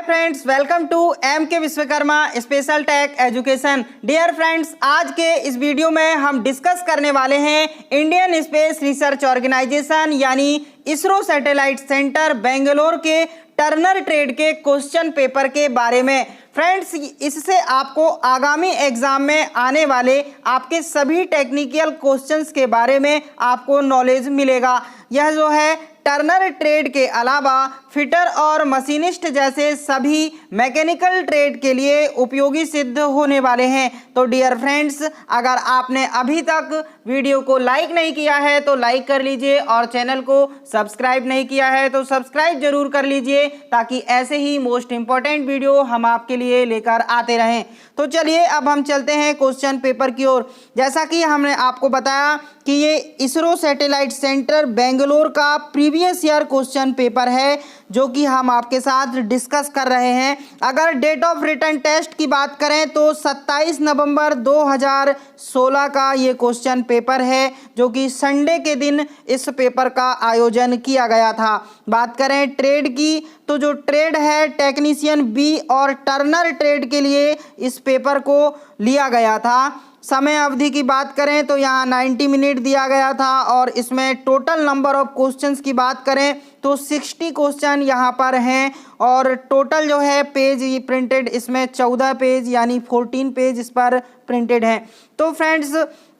Friends, welcome to M K Vishwakarma special tech education. Dear friends, आज के इस video में हम डिस्कस करने वाले हैं इंडियन स्पेस रिसर्च ऑर्गेनाइजेशन यानी इसरो सैटेलाइट सेंटर बेंगलोर के टर्नर ट्रेड के क्वेश्चन पेपर के बारे में। फ्रेंड्स, इससे आपको आगामी एग्जाम में आने वाले आपके सभी टेक्निकल क्वेश्चंस के बारे में आपको नॉलेज मिलेगा। यह जो है टर्नर ट्रेड के अलावा फिटर और मशीनिस्ट जैसे सभी मैकेनिकल ट्रेड के लिए उपयोगी सिद्ध होने वाले हैं। तो डियर फ्रेंड्स, अगर आपने अभी तक वीडियो को लाइक नहीं किया है तो लाइक कर लीजिए और चैनल को सब्सक्राइब नहीं किया है तो सब्सक्राइब जरूर कर लीजिए, ताकि ऐसे ही मोस्ट इंपॉर्टेंट वीडियो हम आपके लिए लेकर आते रहें। तो चलिए अब हम चलते हैं क्वेश्चन पेपर की ओर। जैसा कि हमने आपको बताया कि ये इसरो सैटेलाइट सेंटर बेंगलोर का प्रीवियस ईयर क्वेश्चन पेपर है जो कि हम आपके साथ डिस्कस कर रहे हैं। अगर डेट ऑफ रिटन टेस्ट की बात करें तो 27 नवंबर 2016 का ये क्वेश्चन पेपर है जो कि संडे के दिन इस पेपर का आयोजन किया गया था। बात करें ट्रेड की तो जो ट्रेड है टेक्नीशियन बी और टर्नर ट्रेड के लिए इस पेपर को लिया गया था। समय अवधि की बात करें तो यहाँ 90 मिनट दिया गया था और इसमें टोटल नंबर ऑफ क्वेश्चंस की बात करें तो 60 क्वेश्चन यहाँ पर हैं और टोटल जो है पेज प्रिंटेड इसमें 14 पेज यानी 14 पेज इस पर प्रिंटेड हैं। तो फ्रेंड्स,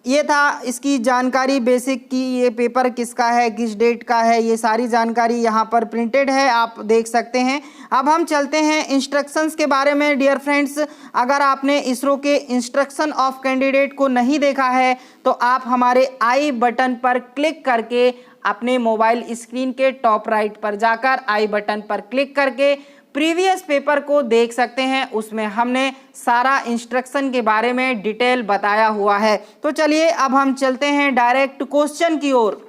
ये था इसकी जानकारी बेसिक की, ये पेपर किसका है, किस डेट का है, ये सारी जानकारी यहाँ पर प्रिंटेड है, आप देख सकते हैं। अब हम चलते हैं इंस्ट्रक्शंस के बारे में। डियर फ्रेंड्स, अगर आपने इसरो के इंस्ट्रक्शन ऑफ कैंडिडेट को नहीं देखा है तो आप हमारे आई बटन पर क्लिक करके अपने मोबाइल स्क्रीन के टॉप राइट पर जाकर आई बटन पर क्लिक करके प्रीवियस पेपर को देख सकते हैं। उसमें हमने सारा इंस्ट्रक्शन के बारे में डिटेल बताया हुआ है। तो चलिए अब हम चलते हैं डायरेक्ट क्वेश्चन की ओर।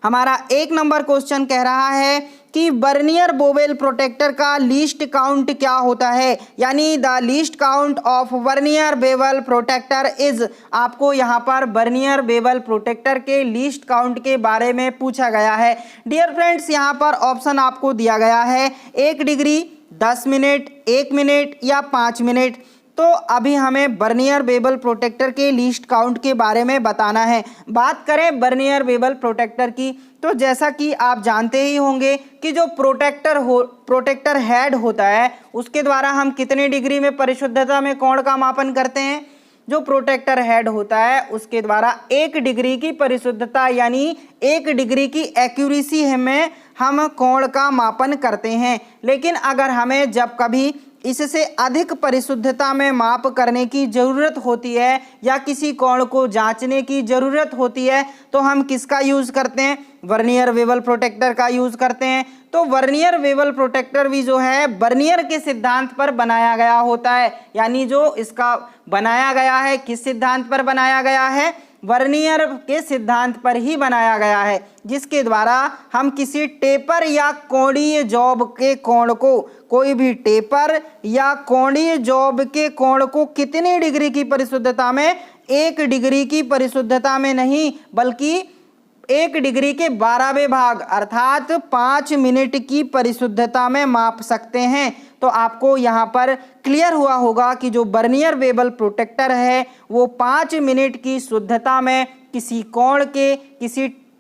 हमारा 1 नंबर क्वेश्चन कह रहा है कि बर्नियर बोवेल प्रोटेक्टर का लीस्ट काउंट क्या होता है, यानी the least count of vernier bevel protractor is. आपको यहाँ पर बर्नियर बेवल प्रोटेक्टर के लीस्ट काउंट के बारे में पूछा गया है। डियर फ्रेंड्स, यहाँ पर ऑप्शन आपको दिया गया है 1 डिग्री, 10 मिनट, 1 मिनट या 5 मिनट। तो अभी हमें बर्नियर बेवल प्रोटेक्टर के लीस्ट काउंट के बारे में बताना है। बात करें बर्नियर बेवल प्रोटेक्टर की तो जैसा कि आप जानते ही होंगे कि जो प्रोटेक्टर हेड होता है उसके द्वारा हम कितने डिग्री में परिशुद्धता में कोण का मापन करते हैं। जो प्रोटेक्टर हेड होता है उसके द्वारा 1 डिग्री की परिशुद्धता यानी 1 डिग्री की एक्यूरेसी में हम कोण का मापन करते हैं। लेकिन अगर हमें जब कभी इससे अधिक परिशुद्धता में माप करने की ज़रूरत होती है या किसी कोण को जांचने की ज़रूरत होती है तो हम किसका यूज़ करते हैं, वर्नियर बेवल प्रोटेक्टर का यूज़ करते हैं। तो वर्नियर बेवल प्रोटेक्टर भी जो है वर्नियर के सिद्धांत पर बनाया गया होता है, यानी जो इसका बनाया गया है किस सिद्धांत पर बनाया गया है, वर्नियर के सिद्धांत पर ही बनाया गया है, जिसके द्वारा हम किसी टेपर या कोणीय जॉब के कोण को, कोई भी टेपर या कोणीय जॉब के कोण को कितनी डिग्री की परिशुद्धता में, 1 डिग्री की परिशुद्धता में नहीं बल्कि 1 डिग्री के 12वें भाग अर्थात 5 मिनट की परिशुद्धता में माप सकते हैं। तो आपको यहाँ पर क्लियर हुआ होगा कि जो बर्नियर बेवल प्रोटेक्टर है वो 5 मिनट की शुद्धता में किसी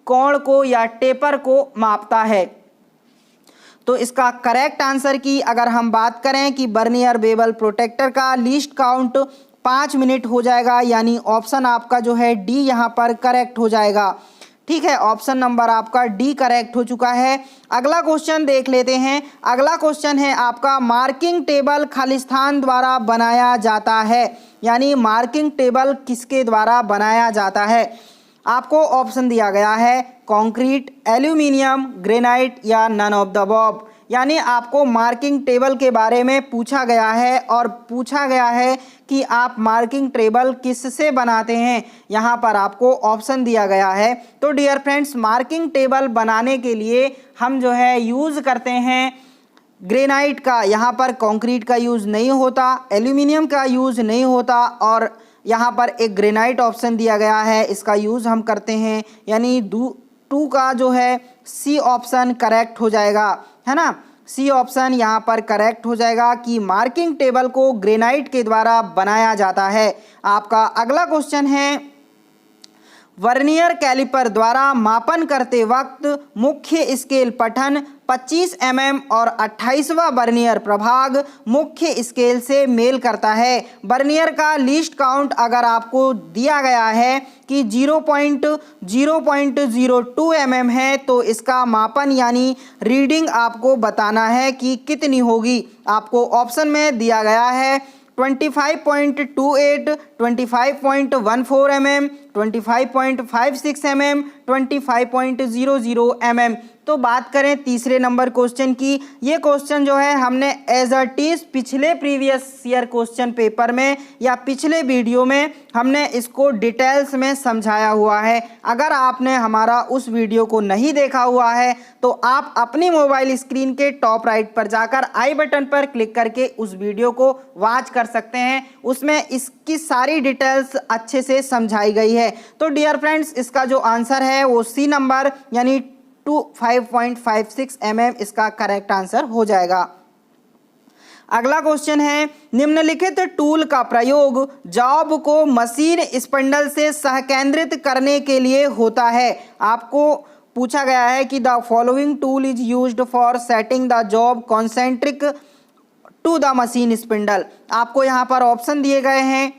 कोण को या टेपर को मापता है। तो इसका करेक्ट आंसर की अगर हम बात करें कि बर्नियर बेवल प्रोटेक्टर का लीस्ट काउंट 5 मिनट हो जाएगा, यानी ऑप्शन आपका जो है डी यहाँ पर करेक्ट हो जाएगा। ठीक है, ऑप्शन नंबर आपका डी करेक्ट हो चुका है। अगला क्वेश्चन देख लेते हैं। अगला क्वेश्चन है आपका मार्किंग टेबल खालिस्तान द्वारा बनाया जाता है, यानी मार्किंग टेबल किसके द्वारा बनाया जाता है। आपको ऑप्शन दिया गया है कंक्रीट, एल्यूमिनियम, ग्रेनाइट या नन ऑफ द अबव। यानी आपको मार्किंग टेबल के बारे में पूछा गया है और पूछा गया है कि आप मार्किंग टेबल किससे बनाते हैं। यहाँ पर आपको ऑप्शन दिया गया है। तो डियर फ्रेंड्स, मार्किंग टेबल बनाने के लिए हम जो है यूज़ करते हैं ग्रेनाइट का, यहाँ पर कंक्रीट का यूज़ नहीं होता, एल्यूमिनियम का यूज़ नहीं होता और यहाँ पर एक ग्रेनाइट ऑप्शन दिया गया है, इसका यूज़ हम करते हैं। यानी 2 का जो है सी ऑप्शन करेक्ट हो जाएगा, है ना। सी ऑप्शन यहाँ पर करेक्ट हो जाएगा कि मार्किंग टेबल को ग्रेनाइट के द्वारा बनाया जाता है। आपका अगला क्वेश्चन है, वर्नियर कैलिपर द्वारा मापन करते वक्त मुख्य स्केल पठन 25 mm और 28वां वर्नियर प्रभाग मुख्य स्केल से मेल करता है। वर्नियर का लीस्ट काउंट अगर आपको दिया गया है कि 0.02 mm है तो इसका मापन यानी रीडिंग आपको बताना है कि कितनी होगी। आपको ऑप्शन में दिया गया है 25.28, 25.14 mm, 25.56 mm, 25.00 mm। तो बात करें तीसरे नंबर क्वेश्चन की, ये क्वेश्चन जो है हमने एज अ टीज पिछले प्रीवियस ईयर क्वेश्चन पेपर में या पिछले वीडियो में हमने इसको डिटेल्स में समझाया हुआ है। अगर आपने हमारा उस वीडियो को नहीं देखा हुआ है तो आप अपनी मोबाइल स्क्रीन के टॉप राइट पर जाकर आई बटन पर क्लिक करके उस वीडियो को वॉच कर सकते हैं। उसमें इसकी सारी डिटेल्स अच्छे से समझाई गई है। तो डियर फ्रेंड्स, इसका जो आंसर है वो सी नंबर यानी 5.56 mm इसका करेक्ट आंसर हो जाएगा। अगला क्वेश्चन है, निम्नलिखित टूल का प्रयोग जॉब को मशीन स्पिंडल से सहकेंद्रित करने के लिए होता है। आपको पूछा गया है कि the following tool is used for setting the job concentric to the machine spindle. आपको यहाँ पर ऑप्शन दिए गए हैं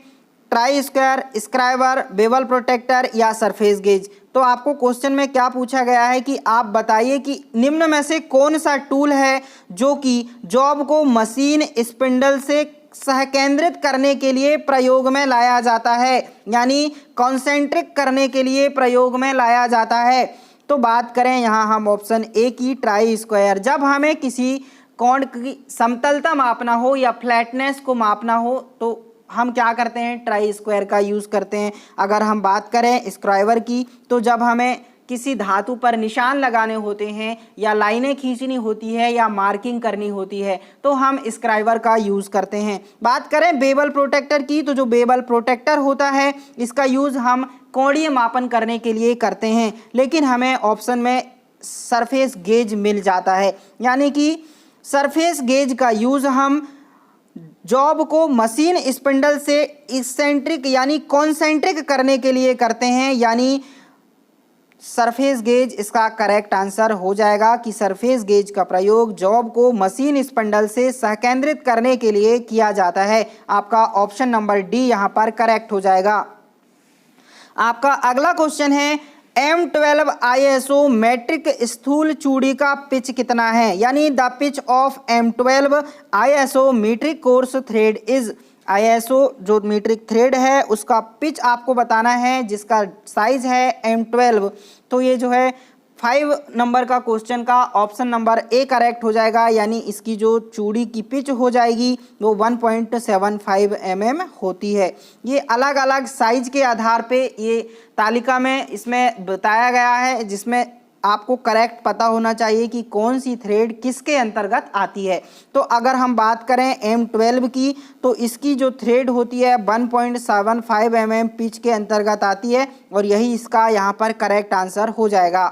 try square, scriber, bevel protractor या सरफेस गेज। तो आपको क्वेश्चन में क्या पूछा गया है कि आप बताइए कि निम्न में से कौन सा टूल है जो कि जॉब को मशीन स्पिंडल से सहकेंद्रित करने के लिए प्रयोग में लाया जाता है, यानी कॉन्सेंट्रिक करने के लिए प्रयोग में लाया जाता है। तो बात करें यहाँ हम ऑप्शन ए की ट्राई स्क्वायर। जब हमें किसी कोण की समतलता मापना हो या फ्लैटनेस को मापना हो तो हम क्या करते हैं, ट्राई स्क्वायर का यूज़ करते हैं। अगर हम बात करें स्क्राइबर की तो जब हमें किसी धातु पर निशान लगाने होते हैं या लाइनें खींचनी होती है या मार्किंग करनी होती है तो हम स्क्राइबर का यूज़ करते हैं। बात करें बेवल प्रोटेक्टर की तो जो बेवल प्रोटेक्टर होता है इसका यूज़ हम कोणीय मापन करने के लिए करते हैं, लेकिन हमें ऑप्शन में सरफेस गेज मिल जाता है, यानी कि सरफेस गेज का यूज़ हम जॉब को मशीन स्पिंडल से इसेंट्रिक यानी कॉन्सेंट्रिक करने के लिए करते हैं, यानी सरफेस गेज इसका करेक्ट आंसर हो जाएगा कि सरफेस गेज का प्रयोग जॉब को मशीन स्पिंडल से सहकेंद्रित करने के लिए किया जाता है। आपका ऑप्शन नंबर डी यहाँ पर करेक्ट हो जाएगा। आपका अगला क्वेश्चन है, M12 ISO मेट्रिक स्थूल चूड़ी का पिच कितना है, यानी the pitch of M12 ISO metric course thread is. ISO जो मीट्रिक थ्रेड है उसका पिच आपको बताना है जिसका साइज है M12। तो ये जो है 5 नंबर का क्वेश्चन का ऑप्शन नंबर ए करेक्ट हो जाएगा, यानी इसकी जो चूड़ी की पिच हो जाएगी वो 1.75 mm होती है। ये अलग अलग साइज के आधार पे ये तालिका में इसमें बताया गया है, जिसमें आपको करेक्ट पता होना चाहिए कि कौन सी थ्रेड किसके अंतर्गत आती है। तो अगर हम बात करें M12 की तो इसकी जो थ्रेड होती है 1.75 mm पिच के अंतर्गत आती है और यही इसका यहाँ पर करेक्ट आंसर हो जाएगा।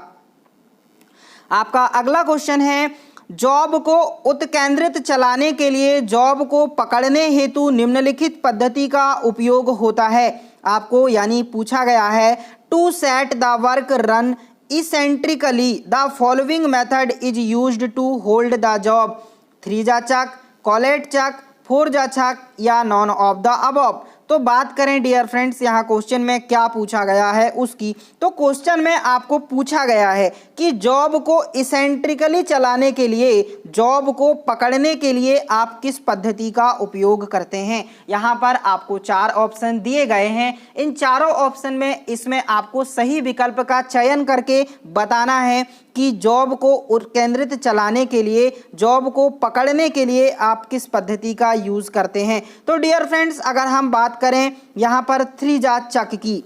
आपका अगला क्वेश्चन है, जॉब को उत्केंद्रित चलाने के लिए जॉब को पकड़ने हेतु निम्नलिखित पद्धति का उपयोग होता है। आपको यानी पूछा गया है to set the work run eccentrically the following method is used to hold the job. 3 chuck, collet chuck, 4 chuck या नॉन ऑफ द अबव। तो बात करें डियर फ्रेंड्स यहाँ क्वेश्चन में क्या पूछा गया है उसकी, तो क्वेश्चन में आपको पूछा गया है कि जॉब को इसेंट्रिकली चलाने के लिए, जॉब को पकड़ने के लिए आप किस पद्धति का उपयोग करते हैं। यहाँ पर आपको 4 ऑप्शन दिए गए हैं। इन चारों ऑप्शन में इसमें आपको सही विकल्प का चयन करके बताना है कि जॉब को उत्केंद्रित चलाने के लिए, जॉब को पकड़ने के लिए आप किस पद्धति का यूज़ करते हैं। तो डियर फ्रेंड्स, अगर हम बात करें यहाँ पर 3 चक की,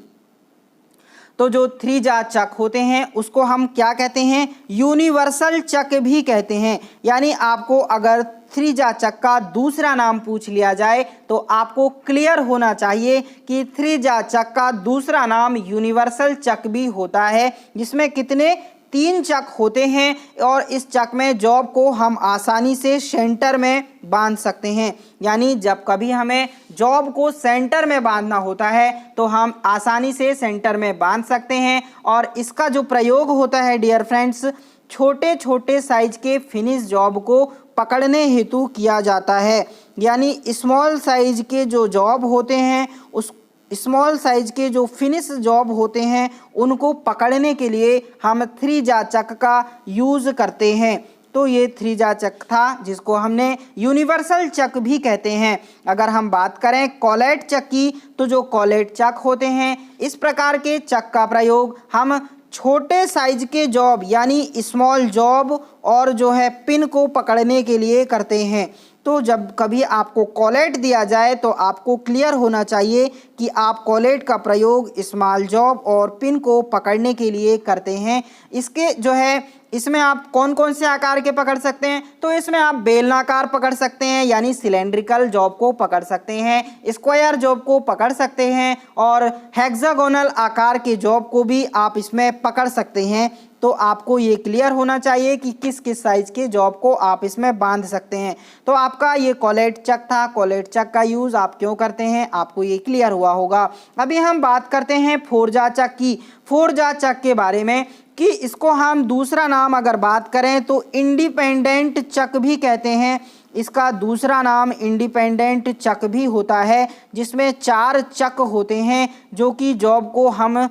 तो जो 3 चक होते हैं उसको हम क्या कहते हैं, यूनिवर्सल चक भी कहते हैं। यानी आपको अगर 3 चक का दूसरा नाम पूछ लिया जाए तो आपको क्लियर होना चाहिए कि 3 चक का दूसरा नाम यूनिवर्सल चक भी होता है, जिसमें कितने 3 चक होते हैं और इस चक में जॉब को हम आसानी से सेंटर में बांध सकते हैं। यानी जब कभी हमें जॉब को सेंटर में बांधना होता है तो हम आसानी से सेंटर में बांध सकते हैं। और इसका जो प्रयोग होता है डियर फ्रेंड्स, छोटे छोटे साइज के फिनिश जॉब को पकड़ने हेतु किया जाता है। यानी स्मॉल साइज के जो जॉब होते हैं, उस स्मॉल साइज के जो फिनिश जॉब होते हैं उनको पकड़ने के लिए हम 3 चक का यूज़ करते हैं। तो ये 3 चक था जिसको हमने यूनिवर्सल चक भी कहते हैं। अगर हम बात करें कॉलेट चक की, तो जो कॉलेट चक होते हैं इस प्रकार के चक का प्रयोग हम छोटे साइज के जॉब यानी स्मॉल जॉब और जो है पिन को पकड़ने के लिए करते हैं। तो जब कभी आपको कॉलेट दिया जाए तो आपको क्लियर होना चाहिए कि आप कॉलेट का प्रयोग स्मॉल जॉब और पिन को पकड़ने के लिए करते हैं। इसके जो है इसमें आप कौन कौन से आकार के पकड़ सकते हैं, तो इसमें आप बेलनाकार पकड़ सकते हैं यानी सिलेंड्रिकल जॉब को पकड़ सकते हैं, स्क्वायर जॉब को पकड़ सकते हैं और हेक्सागोनल आकार के जॉब को भी आप इसमें पकड़ सकते हैं। तो आपको ये क्लियर होना चाहिए कि किस किस साइज के जॉब को आप इसमें बांध सकते हैं। तो आपका ये कॉलेट चक था। कॉलेट चक का यूज़ आप क्यों करते हैं आपको ये क्लियर हुआ होगा। अभी हम बात करते हैं फोरजा चक की। फोरजा चक के बारे में कि इसको हम दूसरा नाम अगर बात करें तो इंडिपेंडेंट चक भी कहते हैं। इसका दूसरा नाम इंडिपेंडेंट चक भी होता है, जिसमें 4 चक होते हैं जो कि जॉब को हम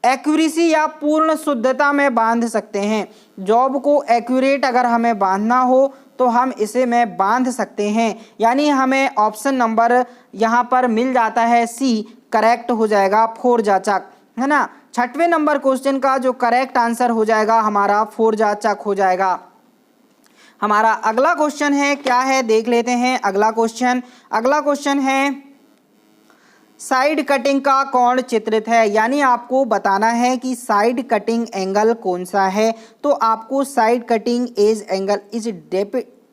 एक्यूरेसी या पूर्ण शुद्धता में बांध सकते हैं। जॉब को एक्यूरेट अगर हमें बांधना हो तो हम इसे में बांध सकते हैं। यानी हमें ऑप्शन नंबर यहाँ पर मिल जाता है सी, करेक्ट हो जाएगा फोरजा चक, है ना। 6वें नंबर क्वेश्चन का जो करेक्ट आंसर हो जाएगा हमारा फोरजा चक हो जाएगा। हमारा अगला क्वेश्चन है क्या है देख लेते हैं। अगला क्वेश्चन है साइड कटिंग का कोण चित्रित है। यानी आपको बताना है कि साइड कटिंग एंगल कौन सा है। तो आपको side cutting edge angle is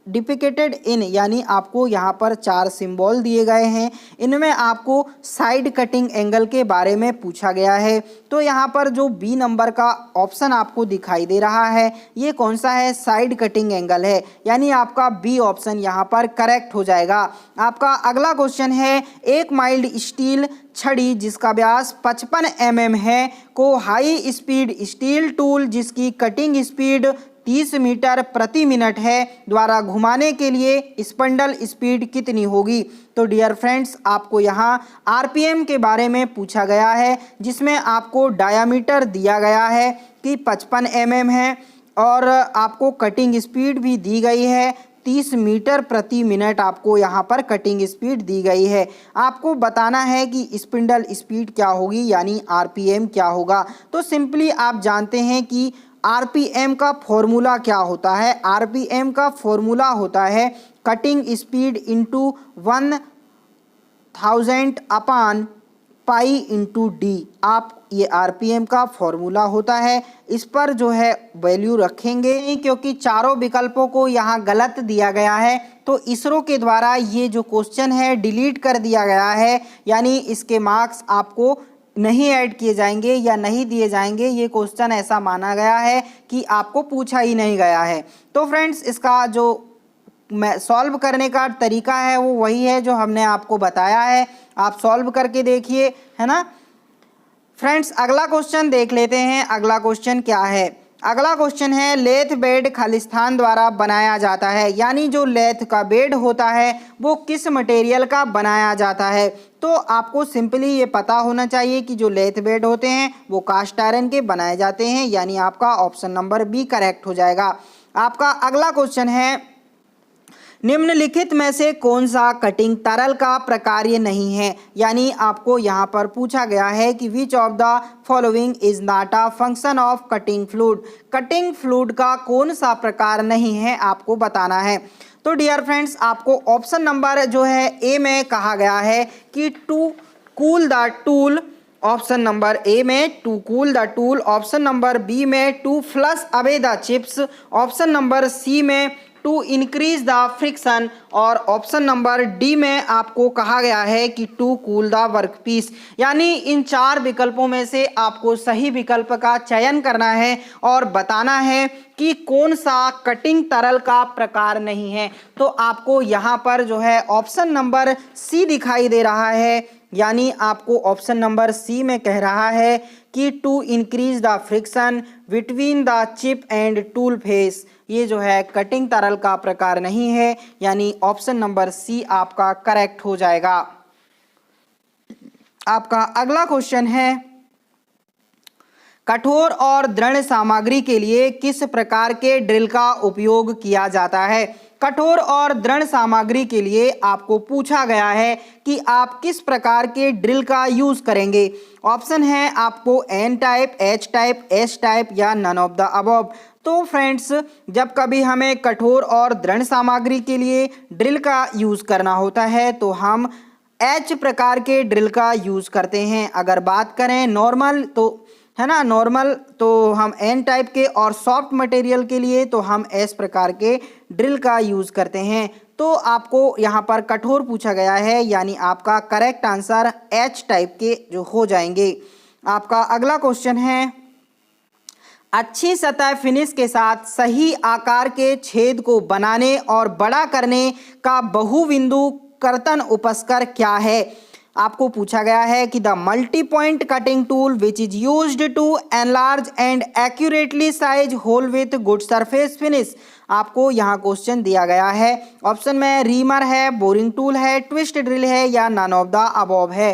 depicted in, यानी आपको यहाँ पर 4 सिंबल दिए गए हैं, इनमें आपको साइड कटिंग एंगल के बारे में पूछा गया है। तो यहाँ पर जो बी नंबर का ऑप्शन आपको दिखाई दे रहा है ये कौन सा है, साइड कटिंग एंगल है। यानी आपका बी ऑप्शन यहाँ पर करेक्ट हो जाएगा। आपका अगला क्वेश्चन है एक माइल्ड स्टील छड़ी जिसका व्यास 55 mm है को हाई स्पीड स्टील टूल जिसकी कटिंग स्पीड 30 मीटर प्रति मिनट है द्वारा घुमाने के लिए स्पंडल स्पीड कितनी होगी। तो डियर फ्रेंड्स आपको यहाँ आरपीएम के बारे में पूछा गया है, जिसमें आपको डायामीटर दिया गया है कि 55 mm है और आपको कटिंग स्पीड भी दी गई है 30 मीटर प्रति मिनट आपको यहाँ पर कटिंग स्पीड दी गई है। आपको बताना है कि स्पिंडल स्पीड क्या होगी यानी आरपीएम क्या होगा। तो सिंपली आप जानते हैं कि आरपीएम का फॉर्मूला क्या होता है। आरपीएम का फॉर्मूला होता है कटिंग स्पीड इंटू 1000 अपान पाई इंटू डी। आप ये आरपीएम का फॉर्मूला होता है, इस पर जो है वैल्यू रखेंगे क्योंकि चारों विकल्पों को यहाँ गलत दिया गया है। तो इसरो के द्वारा ये जो क्वेश्चन है डिलीट कर दिया गया है, यानी इसके मार्क्स आपको नहीं ऐड किए जाएंगे या नहीं दिए जाएंगे। ये क्वेश्चन ऐसा माना गया है कि आपको पूछा ही नहीं गया है। तो फ्रेंड्स इसका जो सॉल्व करने का तरीका है वो वही है जो हमने आपको बताया है, आप सॉल्व करके देखिए, है ना। फ्रेंड्स अगला क्वेश्चन देख लेते हैं। अगला क्वेश्चन क्या है। अगला क्वेश्चन है लेथ बेड खालिस्तान द्वारा बनाया जाता है। यानी जो लेथ का बेड होता है वो किस मटेरियल का बनाया जाता है। तो आपको सिंपली ये पता होना चाहिए कि जो लेथ बेड होते हैं वो कास्ट आयरन के बनाए जाते हैं, यानी आपका ऑप्शन नंबर बी करेक्ट हो जाएगा। आपका अगला क्वेश्चन है निम्नलिखित में से कौन सा कटिंग तरल का प्रकार्य नहीं है। यानी आपको यहाँ पर पूछा गया है कि विच of the following is not a function of cutting fluid. Cutting fluid का कौन सा प्रकार नहीं है आपको बताना है। तो डियर फ्रेंड्स आपको ऑप्शन नंबर जो है ए में कहा गया है कि to cool the tool. Option number A में to cool the tool. Option number B में to flush away the chips. Option number C में टू इंक्रीज द फ्रिक्शन, और ऑप्शन नंबर डी में आपको कहा गया है कि टू कूल द वर्कपीस। यानी इन 4 विकल्पों में से आपको सही विकल्प का चयन करना है और बताना है कि कौन सा कटिंग तरल का प्रकार नहीं है। तो आपको यहाँ पर जो है ऑप्शन नंबर सी दिखाई दे रहा है, यानी आपको ऑप्शन नंबर सी में कह रहा है कि to increase the friction between the chip and tool face, ये जो है कटिंग तरल का प्रकार नहीं है, यानी ऑप्शन नंबर सी आपका करेक्ट हो जाएगा। आपका अगला क्वेश्चन है, कठोर और दृढ़ सामग्री के लिए किस प्रकार के ड्रिल का उपयोग किया जाता है। कठोर और दृढ़ सामग्री के लिए आपको पूछा गया है कि आप किस प्रकार के ड्रिल का यूज करेंगे। ऑप्शन है आपको N type, H type, S type या नन ऑफ द अबव। तो फ्रेंड्स, जब कभी हमें कठोर और दृढ़ सामग्री के लिए ड्रिल का यूज करना होता है तो हम एच प्रकार के ड्रिल का यूज करते हैं। अगर बात करें नॉर्मल तो है ना, नॉर्मल तो हम एन टाइप के, और सॉफ्ट मटेरियल के लिए तो हम एस प्रकार के ड्रिल का यूज करते हैं। तो आपको यहाँ पर कठोर पूछा गया है, यानी आपका करेक्ट आंसर एच टाइप के जो हो जाएंगे। आपका अगला क्वेश्चन है, अच्छी सतह फिनिश के साथ सही आकार के छेद को बनाने और बड़ा करने का बहुबिंदु कर्तन उपस्कर क्या है। आपको पूछा गया है कि the multi point cutting tool which is used to enlarge and accurately size hole with good surface finish. आपको यहाँ क्वेश्चन दिया गया है, ऑप्शन में रीमर है, बोरिंग टूल है, ट्विस्ट ड्रिल है या नन ऑफ द अबव है।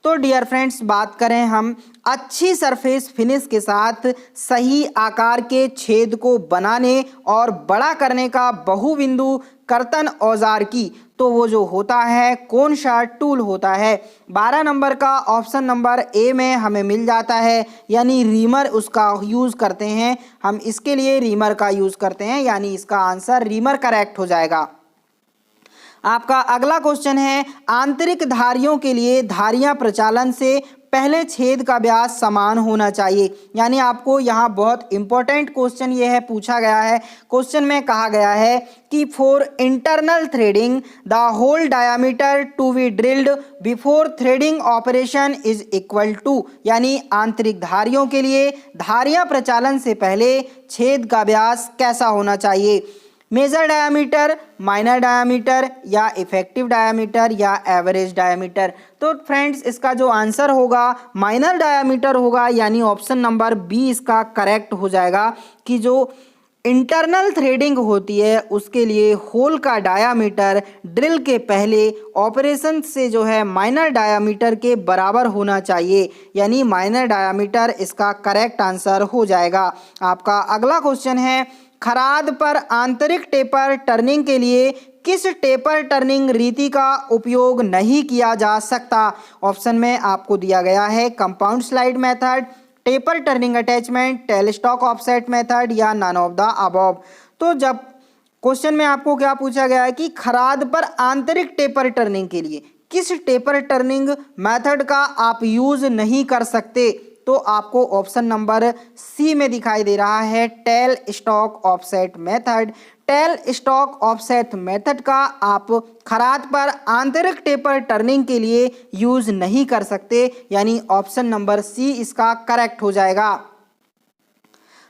तो डियर फ्रेंड्स, बात करें हम अच्छी सरफेस फिनिश के साथ सही आकार के छेद को बनाने और बड़ा करने का बहुबिंदु कर्तन औजार की, तो वो जो होता है कौन सा टूल होता है। 12 नंबर का ऑप्शन नंबर ए में हमें मिल जाता है, यानी रीमर उसका यूज़ करते हैं। हम इसके लिए रीमर का यूज़ करते हैं, यानी इसका आंसर रीमर करेक्ट हो जाएगा। आपका अगला क्वेश्चन है, आंतरिक धारियों के लिए धारियां प्रचालन से पहले छेद का व्यास समान होना चाहिए। यानी आपको यहाँ बहुत इंपॉर्टेंट क्वेश्चन ये है पूछा गया है। क्वेश्चन में कहा गया है कि for internal threading the hole diameter to be drilled before threading operation is equal to, यानी आंतरिक धारियों के लिए धारियां प्रचालन से पहले छेद का व्यास कैसा होना चाहिए। मेजर डायामीटर, माइनर डायामीटर या इफेक्टिव डायामीटर या एवरेज डायामीटर। तो फ्रेंड्स, इसका जो आंसर होगा माइनर डायामीटर होगा, यानी ऑप्शन नंबर बी इसका करेक्ट हो जाएगा कि जो इंटरनल थ्रेडिंग होती है उसके लिए होल का डायामीटर ड्रिल के पहले ऑपरेशन से जो है माइनर डायामीटर के बराबर होना चाहिए, यानी माइनर डायामीटर इसका करेक्ट आंसर हो जाएगा। आपका अगला क्वेश्चन है, खराद पर आंतरिक टेपर टर्निंग के लिए किस टेपर टर्निंग रीति का उपयोग नहीं किया जा सकता। ऑप्शन में आपको दिया गया है compound slide method, taper turning attachment, tell stock offset method या नन ऑफ द अबव। तो जब क्वेश्चन में आपको क्या पूछा गया है कि खराद पर आंतरिक टेपर टर्निंग के लिए किस टेपर टर्निंग मेथड का आप यूज नहीं कर सकते, तो आपको ऑप्शन नंबर सी में दिखाई दे रहा है tell stock offset method. Tell stock offset method का आप खराद पर आंतरिक टेपर टर्निंग के लिए यूज नहीं कर सकते, यानी ऑप्शन नंबर सी इसका करेक्ट हो जाएगा।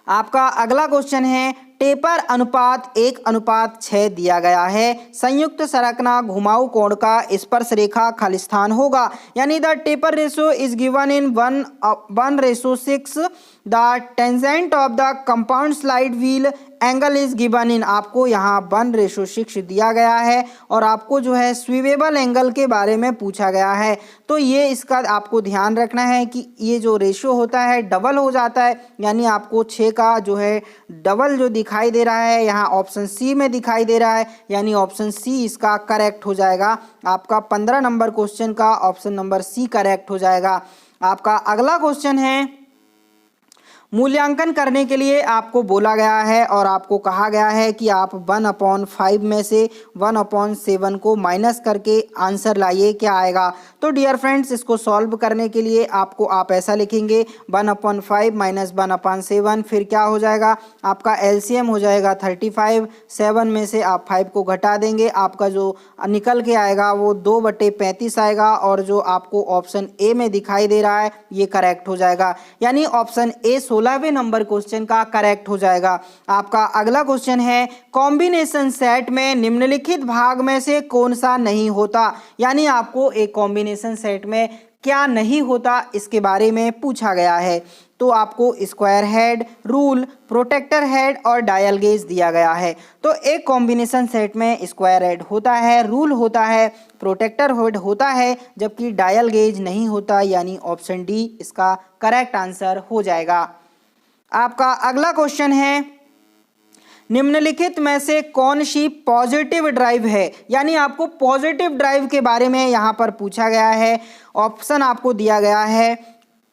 आपका अगला क्वेश्चन है, टेपर अनुपात 1:6 दिया गया है। संयुक्त सरकना घुमाऊ कोण का स्पर्श रेखा खालिस्तान होगा, यानी the taper ratio is given in 1:6। The tangent of the compound slide wheel angle is given in, आपको यहाँ 1:6 दिया गया है और आपको जो है स्वीवेबल एंगल के बारे में पूछा गया है। तो ये इसका आपको ध्यान रखना है कि ये जो रेशो होता है डबल हो जाता है, यानी आपको 6 का जो है डबल जो दिखाई दे रहा है यहाँ ऑप्शन सी में दिखाई दे रहा है, यानी ऑप्शन सी इसका करेक्ट हो जाएगा। आपका 15 नंबर क्वेश्चन का ऑप्शन नंबर सी करेक्ट हो जाएगा। आपका अगला क्वेश्चन है, मूल्यांकन करने के लिए आपको बोला गया है और आपको कहा गया है कि आप 1/5 में से 1/7 को माइनस करके आंसर लाइए, क्या आएगा। तो डियर फ्रेंड्स, इसको सॉल्व करने के लिए आप ऐसा लिखेंगे 1/5 माइनस 1/7, फिर क्या हो जाएगा, आपका एलसीएम हो जाएगा 35। 7 में से आप 5 को घटा देंगे, आपका जो निकल के आएगा वो 2/35 आएगा, और जो आपको ऑप्शन ए में दिखाई दे रहा है ये करेक्ट हो जाएगा, यानी ऑप्शन ए 16वें नंबर क्वेश्चन का करेक्ट हो जाएगा। आपका अगला क्वेश्चन है, कॉम्बिनेशन सेट में निम्नलिखित भाग में से कौन सा नहीं होता, यानी आपको एक कॉम्बिनेशन सेट में क्या नहीं होता इसके बारे में पूछा गया है। तो आपको square head, rule, protractor head और डायल गेज दिया गया है। तो एक कॉम्बिनेशन सेट में स्क्वायर हेड होता है, रूल होता है, प्रोटेक्टर हेड होता है, जबकि डायल गेज नहीं होता, यानी ऑप्शन डी इसका करेक्ट आंसर हो जाएगा। आपका अगला क्वेश्चन है, निम्नलिखित में से कौन सी पॉजिटिव ड्राइव है, यानी आपको पॉजिटिव ड्राइव के बारे में यहाँ पर पूछा गया है। ऑप्शन आपको दिया गया है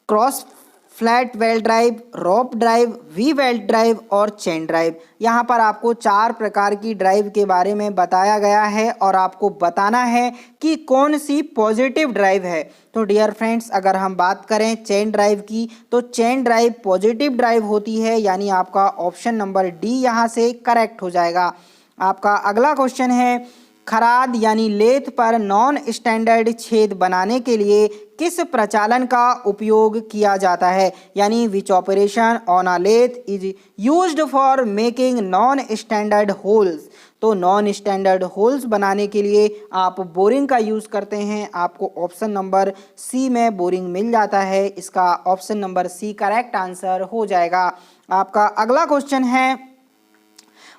cross flat belt drive, rope drive, V belt drive और चेन ड्राइव। यहाँ पर आपको 4 प्रकार की ड्राइव के बारे में बताया गया है और आपको बताना है कि कौन सी पॉजिटिव ड्राइव है। तो डियर फ्रेंड्स, अगर हम बात करें चेन ड्राइव की, तो चेन ड्राइव पॉजिटिव ड्राइव होती है, यानी आपका ऑप्शन नंबर डी यहाँ से करेक्ट हो जाएगा। आपका अगला क्वेश्चन है, खराद यानी लेथ पर नॉन स्टैंडर्ड छेद बनाने के लिए किस प्रचालन का उपयोग किया जाता है, यानी which operation on a lathe is used for making non standard holes. तो नॉन स्टैंडर्ड होल्स बनाने के लिए आप बोरिंग का यूज़ करते हैं। आपको ऑप्शन नंबर सी में बोरिंग मिल जाता है, इसका option number C correct answer हो जाएगा। आपका अगला क्वेश्चन है,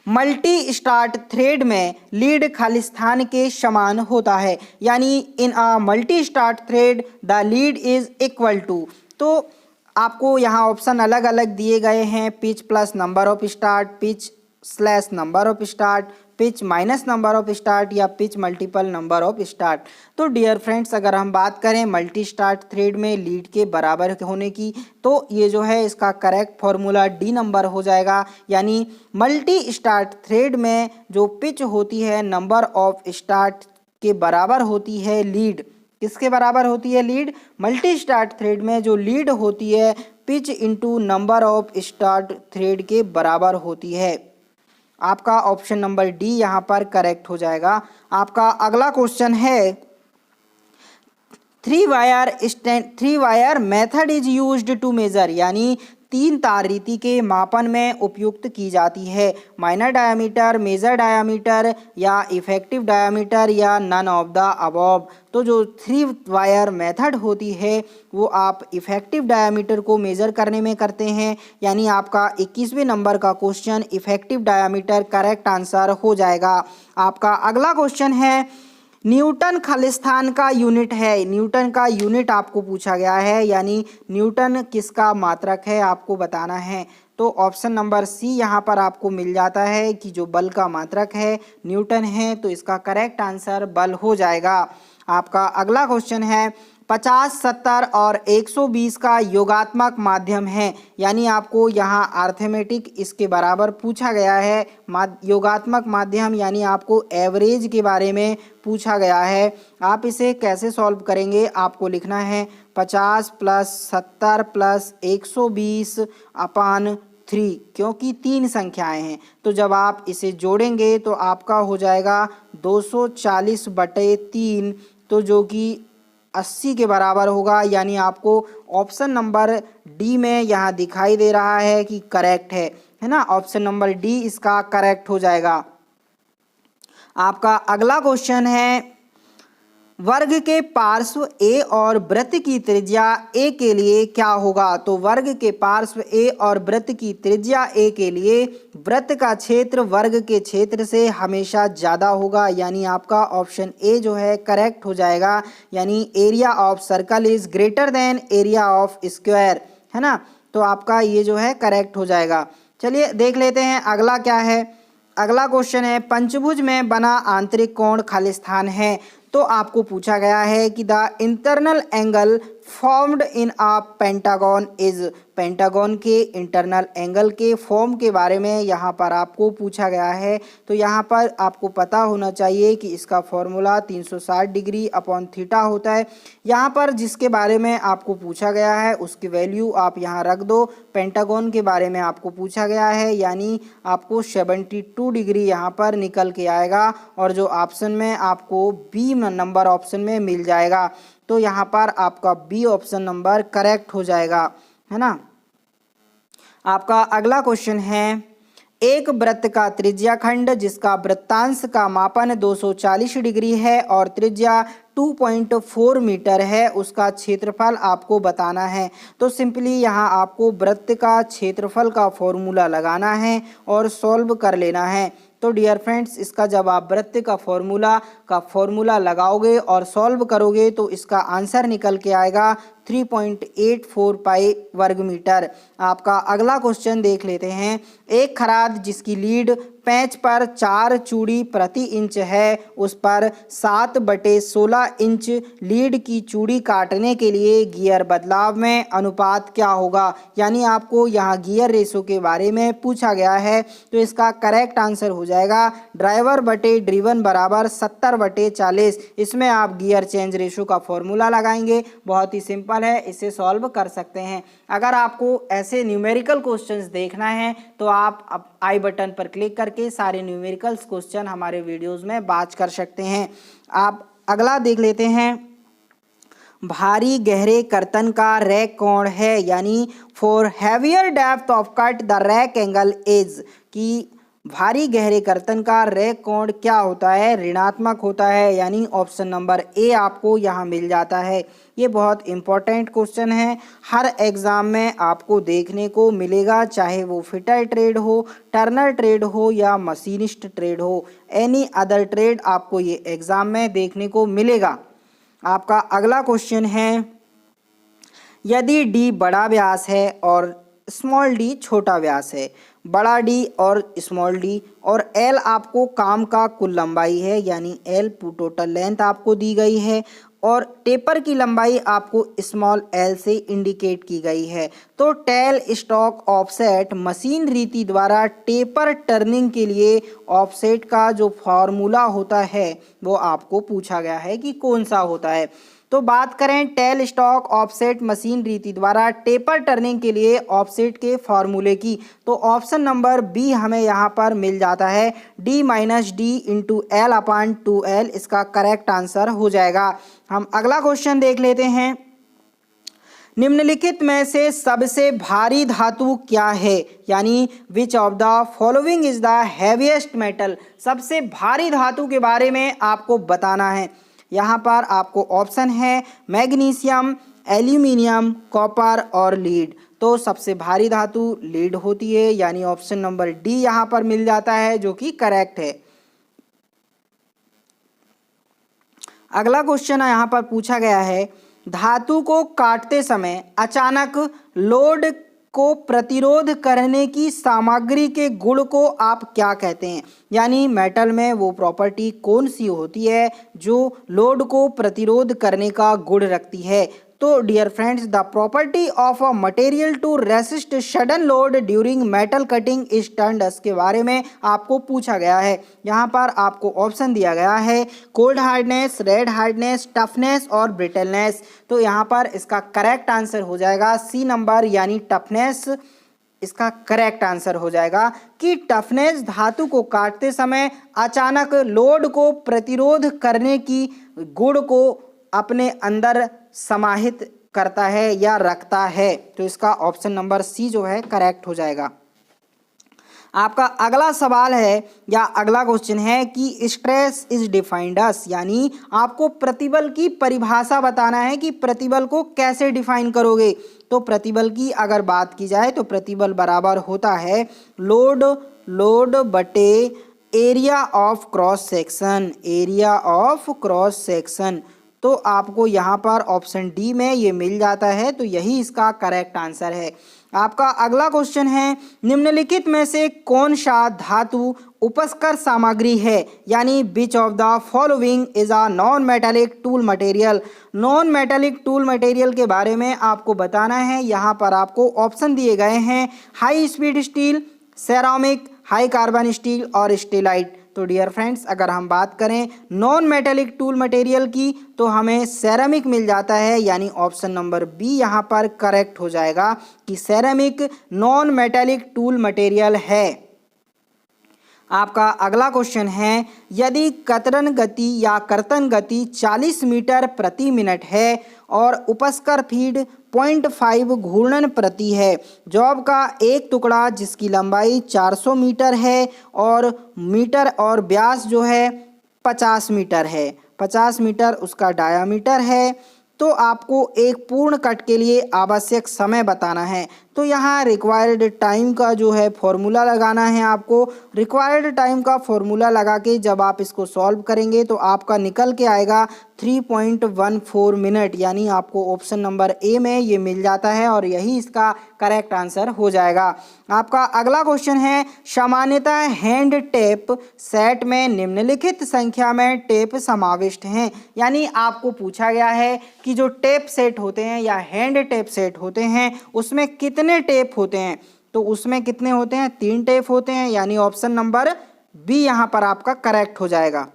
मल्टी स्टार्ट थ्रेड में लीड खालिस्तान के समान होता है, यानी in a multi start thread the lead is equal to. तो आपको यहाँ ऑप्शन अलग अलग दिए गए हैं, pitch plus number of start, pitch slash number of start, pitch minus number of start या pitch multiple number of start. तो डियर फ्रेंड्स, अगर हम बात करें मल्टी स्टार्ट थ्रेड में लीड के बराबर होने की, तो ये जो है इसका करेक्ट फॉर्मूला डी नंबर हो जाएगा, यानी मल्टी स्टार्ट थ्रेड में जो पिच होती है नंबर ऑफ स्टार्ट के बराबर होती है लीड। किसके बराबर होती है लीड? मल्टी स्टार्ट थ्रेड में जो लीड होती है pitch into number of start thread के बराबर होती है। आपका ऑप्शन नंबर डी यहाँ पर करेक्ट हो जाएगा। आपका अगला क्वेश्चन है, three wire method is used to measure, यानी 3 तार रीति के मापन में उपयुक्त की जाती है। माइनर डायामीटर, मेजर डायामीटर या इफेक्टिव डायामीटर या नन ऑफ द अबव। तो जो 3 वायर मेथड होती है वो आप इफेक्टिव डायामीटर को मेज़र करने में करते हैं, यानी आपका 21वें नंबर का question effective diameter correct answer हो जाएगा। आपका अगला क्वेश्चन है, न्यूटन खालिस्तान का यूनिट है। न्यूटन का यूनिट आपको पूछा गया है, यानी न्यूटन किसका मात्रक है आपको बताना है। तो ऑप्शन नंबर सी यहाँ पर आपको मिल जाता है कि जो बल का मात्रक है न्यूटन है, तो इसका करेक्ट आंसर बल हो जाएगा। आपका अगला क्वेश्चन है, 50, 70 और 120 का योगात्मक माध्यम है, यानी आपको यहाँ अर्थमेटिक इसके बराबर पूछा गया है। योगात्मक माध्यम यानी आपको एवरेज के बारे में पूछा गया है। आप इसे कैसे सॉल्व करेंगे, आपको लिखना है 50 + 70 + 120 अपान 3, क्योंकि 3 संख्याएं हैं, तो जब आप इसे जोड़ेंगे तो आपका हो जाएगा 240/3, तो जो कि 80 के बराबर होगा, यानी आपको ऑप्शन नंबर डी में यहाँ दिखाई दे रहा है कि करेक्ट है ना। ऑप्शन नंबर डी इसका करेक्ट हो जाएगा। आपका अगला क्वेश्चन है, वर्ग के पार्श्व ए और वृत्त की त्रिज्या ए के लिए क्या होगा। तो वर्ग के पार्श्व ए और वृत्त की त्रिज्या ए के लिए वृत्त का क्षेत्र वर्ग के क्षेत्र से हमेशा ज़्यादा होगा, यानी आपका ऑप्शन ए जो है करेक्ट हो जाएगा, यानी area of circle is greater than area of square, है ना। तो आपका ये जो है करेक्ट हो जाएगा। चलिए देख लेते हैं अगला क्या है। अगला क्वेश्चन है, पंचभुज में बना आंतरिक कोण खालिस्तान है। तो आपको पूछा गया है कि the internal angle formed in a pentagon is, pentagon के इंटरनल एंगल के फॉर्म के बारे में यहाँ पर आपको पूछा गया है। तो यहाँ पर आपको पता होना चाहिए कि इसका फॉर्मूला 360 डिग्री अपॉन थीटा होता है। यहाँ पर जिसके बारे में आपको पूछा गया है उसकी वैल्यू आप यहाँ रख दो। पेंटागन के बारे में आपको पूछा गया है यानी आपको 72 डिग्री यहाँ पर निकल के आएगा और जो ऑप्शन में आपको बी नंबर ऑप्शन में मिल जाएगा। तो यहाँ पर आपका बी ऑप्शन नंबर करेक्ट हो जाएगा, है ना। आपका अगला क्वेश्चन है, एक वृत्त का त्रिज्या खंड जिसका वृत्तांश का मापन 240 डिग्री है और त्रिज्या 2.4 मीटर है, उसका क्षेत्रफल आपको बताना है। तो सिंपली यहाँ आपको वृत्त का क्षेत्रफल का फॉर्मूला लगाना है और सॉल्व कर लेना है। तो डियर फ्रेंड्स, इसका जब आप वृत्त का फॉर्मूला लगाओगे और सॉल्व करोगे तो इसका आंसर निकल के आएगा 3.84 पाई वर्ग मीटर। आपका अगला क्वेश्चन देख लेते हैं, एक खराद जिसकी लीड पेंच पर 4 चूड़ी प्रति इंच है, उस पर 7/16 इंच लीड की चूड़ी काटने के लिए गियर बदलाव में अनुपात क्या होगा। यानी आपको यहाँ गियर रेशो के बारे में पूछा गया है। तो इसका करेक्ट आंसर हो जाएगा ड्राइवर बटे ड्रिवन बराबर 70/40। इसमें आप गियर चेंज रेशो का फॉर्मूला लगाएंगे, बहुत ही सिंपल है, इसे सॉल्व कर सकते हैं। अगर आपको ऐसे न्यूमेरिकल क्वेश्चंस देखना है तो आप आई बटन पर क्लिक करके सारे न्यूमेरिकल्स क्वेश्चन हमारे वीडियोस में बात कर सकते हैं। आप अगला देख लेते हैं, भारी गहरे कर्तन का रैक कोण है, यानी for heavier depth of cut the rack angle is, कि भारी गहरे कर्तन का रैक कोण क्या होता है, ऋणात्मक होता है। यानी ऑप्शन नंबर ए आपको यहाँ मिल जाता है। ये बहुत इंपॉर्टेंट क्वेश्चन है, हर एग्जाम में आपको देखने को मिलेगा, चाहे वो फिटर ट्रेड हो, टर्नर ट्रेड हो या मशीनिस्ट ट्रेड हो, एनी अदर ट्रेड आपको ये एग्जाम में देखने को मिलेगा। आपका अगला क्वेश्चन है, यदि डी बड़ा व्यास है और स्मॉल डी छोटा व्यास है, बड़ा डी और स्मॉल डी और एल आपको काम का कुल लंबाई है, यानी एल टोटल लेंथ आपको दी गई है और टेपर की लंबाई आपको स्मॉल एल से इंडिकेट की गई है। तो टेल स्टॉक ऑफसेट मशीन रीति द्वारा टेपर टर्निंग के लिए ऑफसेट का जो फॉर्मूला होता है वो आपको पूछा गया है कि कौन सा होता है। तो बात करें टेल स्टॉक ऑफसेट मशीन रीति द्वारा टेपर टर्निंग के लिए ऑफसेट के फॉर्मूले की, तो ऑप्शन नंबर बी हमें यहाँ पर मिल जाता है, d - d into L upon 2l, इसका करेक्ट आंसर हो जाएगा। हम अगला क्वेश्चन देख लेते हैं, निम्नलिखित में से सबसे भारी धातु क्या है, यानी which of the following is the heaviest metal, सबसे भारी धातु के बारे में आपको बताना है। यहाँ पर आपको ऑप्शन है मैग्नीशियम, एल्यूमिनियम, कॉपर और लीड। तो सबसे भारी धातु लीड होती है, यानी ऑप्शन नंबर डी यहाँ पर मिल जाता है जो कि करेक्ट है। अगला क्वेश्चन यहाँ पर पूछा गया है, धातु को काटते समय अचानक लोड को प्रतिरोध करने की सामग्री के गुण को आप क्या कहते हैं, यानी मेटल में वो प्रॉपर्टी कौन सी होती है जो लोड को प्रतिरोध करने का गुण रखती है। तो dear friends, the property of a material to resist sudden load during metal cutting is termed, के बारे में आपको पूछा गया है। यहाँ पर आपको ऑप्शन दिया गया है cold hardness, red hardness, toughness और ब्रिटलनेस। तो यहाँ पर इसका करेक्ट आंसर हो जाएगा सी नंबर, यानी टफनेस इसका करेक्ट आंसर हो जाएगा कि टफनेस धातु को काटते समय अचानक लोड को प्रतिरोध करने की गुण को अपने अंदर समाहित करता है या रखता है। तो इसका ऑप्शन नंबर सी जो है करेक्ट हो जाएगा। आपका अगला सवाल है या अगला क्वेश्चन है कि स्ट्रेस इज डिफाइंड अस, यानी आपको प्रतिबल की परिभाषा बताना है कि प्रतिबल को कैसे डिफाइन करोगे। तो प्रतिबल की अगर बात की जाए तो प्रतिबल बराबर होता है लोड बटे area of cross section, area of cross section. तो आपको यहाँ पर ऑप्शन डी में ये मिल जाता है, तो यही इसका करेक्ट आंसर है। आपका अगला क्वेश्चन है, निम्नलिखित में से कौन सा धातु उपस्कर सामग्री है, यानी which of the following is a non metallic tool material. Non metallic tool material के बारे में आपको बताना है। यहाँ पर आपको ऑप्शन दिए गए हैं, high speed steel, ceramic, high carbon steel और स्टीलाइट। तो डियर फ्रेंड्स, अगर हम बात करें नॉन मेटालिक टूल मटेरियल की तो हमें सेरामिक मिल जाता है, यानी ऑप्शन नंबर बी यहाँ पर करेक्ट हो जाएगा कि ceramic non metallic tool material है। आपका अगला क्वेश्चन है, यदि कतरन गति या कर्तन गति 40 मीटर प्रति मिनट है और उपस्कर फीड 0.5 घूर्णन प्रति है, जॉब का एक टुकड़ा जिसकी लंबाई 400 मीटर है और व्यास जो है 50 मीटर है, 50 मीटर उसका डायामीटर है, तो आपको एक पूर्ण कट के लिए आवश्यक समय बताना है। तो यहाँ रिक्वायर्ड टाइम का जो है फॉर्मूला लगाना है। आपको रिक्वायर्ड टाइम का फॉर्मूला लगा के जब आप इसको सॉल्व करेंगे तो आपका निकल के आएगा 3.14 मिनट, यानी आपको ऑप्शन नंबर ए में ये मिल जाता है और यही इसका करेक्ट आंसर हो जाएगा। आपका अगला क्वेश्चन है, सामान्यतः हैंड टेप सेट में निम्नलिखित संख्या में टेप समाविष्ट हैं, यानी आपको पूछा गया है कि जो टेप सेट होते हैं या हैंड टेप सेट होते हैं उसमें कितने टेप होते हैं। तो उसमें कितने होते हैं, 3 टेप होते हैं, यानी ऑप्शन नंबर बी यहाँ पर आपका करेक्ट हो जाएगा।